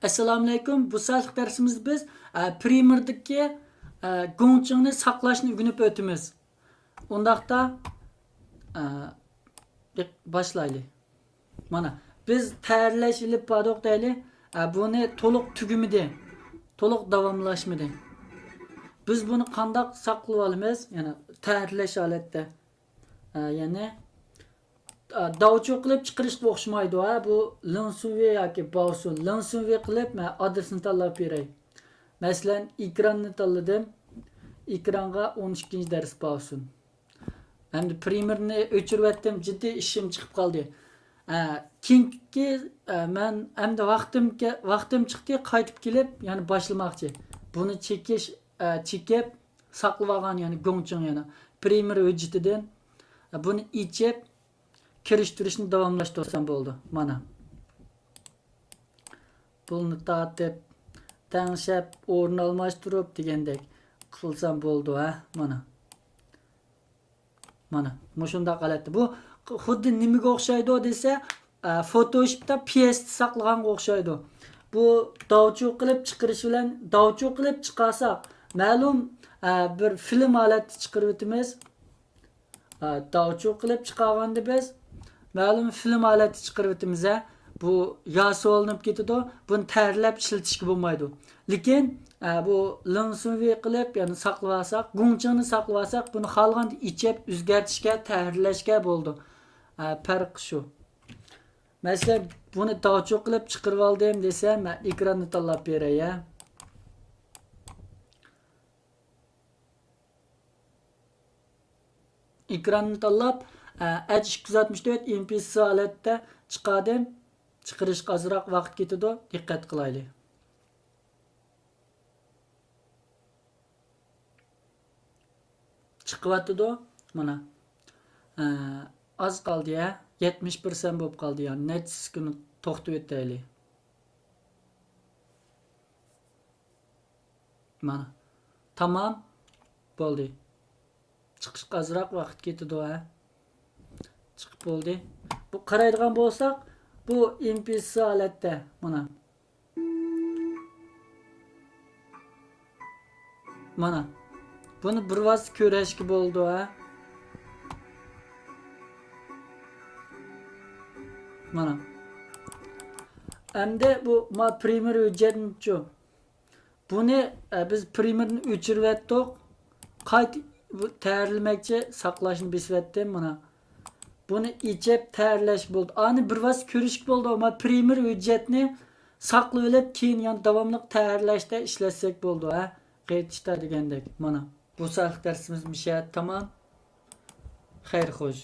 Assalomu alaykum. Bu saatlik dersimiz biz Primer'daki gongchangni saqlashni o'rganib o'tamiz. Undaqda başlaylı. Mana biz tayyorlash ilib bordik deyli. Buni to'liq tugimidi. To'liq davomlashmadi. Biz buni qandoq saqlab olamiz? Ya'ni tayyorlash holatda. Ya'ni davchu qilib chiqarishga o'xshamaydi. Bu linsuvi yoki bavsun. Linsuvi qilib men adresini tanlab beray. Masalan, ekranni tanladim. Ekranga 12-dars bavsun. Endi primerni o'chirib jiddiy ishim chiqib qoldi. Keyingi men endi vaqtim chiqdi, qaytib kelib, ya'ni boshlamoqchi. Buni chekib saqlab olgan, ya'ni gongchang yana primer hujjatidan buni ichib kirishtirishni davomlashtirsam bo'ldi. Mana. Pulni tatib, tanshab, o'rin almashtirib degandek qilsam bo'ldi, mana. Mana, shunda qolatdi. Bu xuddi nimaga o'xshaydi desa, Photoshopda PS saqlaganga o'xshaydi. Bu davchu qilib chiqarish bilan davchu qilib chiqarsak, ma'lum bir film holati chiqarib o'tamiz. Davchu qilib chiqarganda biz ma'lum film holati chiqarib o'tamiz. Bu yosi olinib ketadi. Buni tayyorlab ishlatishga bo'lmaydi. Lekin bu linsuvi qilib, ya'ni saqlab olsak, gongchangni saqlab olsak, buni xalganda ichib o'zgartishga, tayyorlashga bo'ldi. Farq shu. Masalan, buni davchu qilib chiqarib oldim desam, men ekranni tanlab beray. Ekranni tanlab, H264 MP4 holatda chiqardim. Chiqarishga ozroq vaqt ketadi. Diqqat qilaylik. Chiqyapti-da, mana. Az qoldi ya. 70% bo'lib qoldi yani. Necha sekund to'xtab o'taylik. Mana. Tamam. Bo'ldi. Chiqishga ozroq vaqt ketadi-da. Chiqib bo'ldi. Bu qaraydigan bo'lsak, bu MP4 holatda mana. Mana. Buni bir vaqt ko'rishga bo'ldi, Mana. Endi bu primer hujjatchi. Buni biz primerni o'chirib o'tdik. Qayt tayyorlamoqchi, saqlashni besib mana. Buni ichib tayyorlash bo'ldi. Ani bir vaqt ko'rishga bo'ldi, ama primer hujjatni saqlab olib, keyin yana davomli tayyorlashda ishlatsak bo'ldi, Qaytishda degandek. Mana. Bu saat dersimiz tamam. Xayr xo'sh.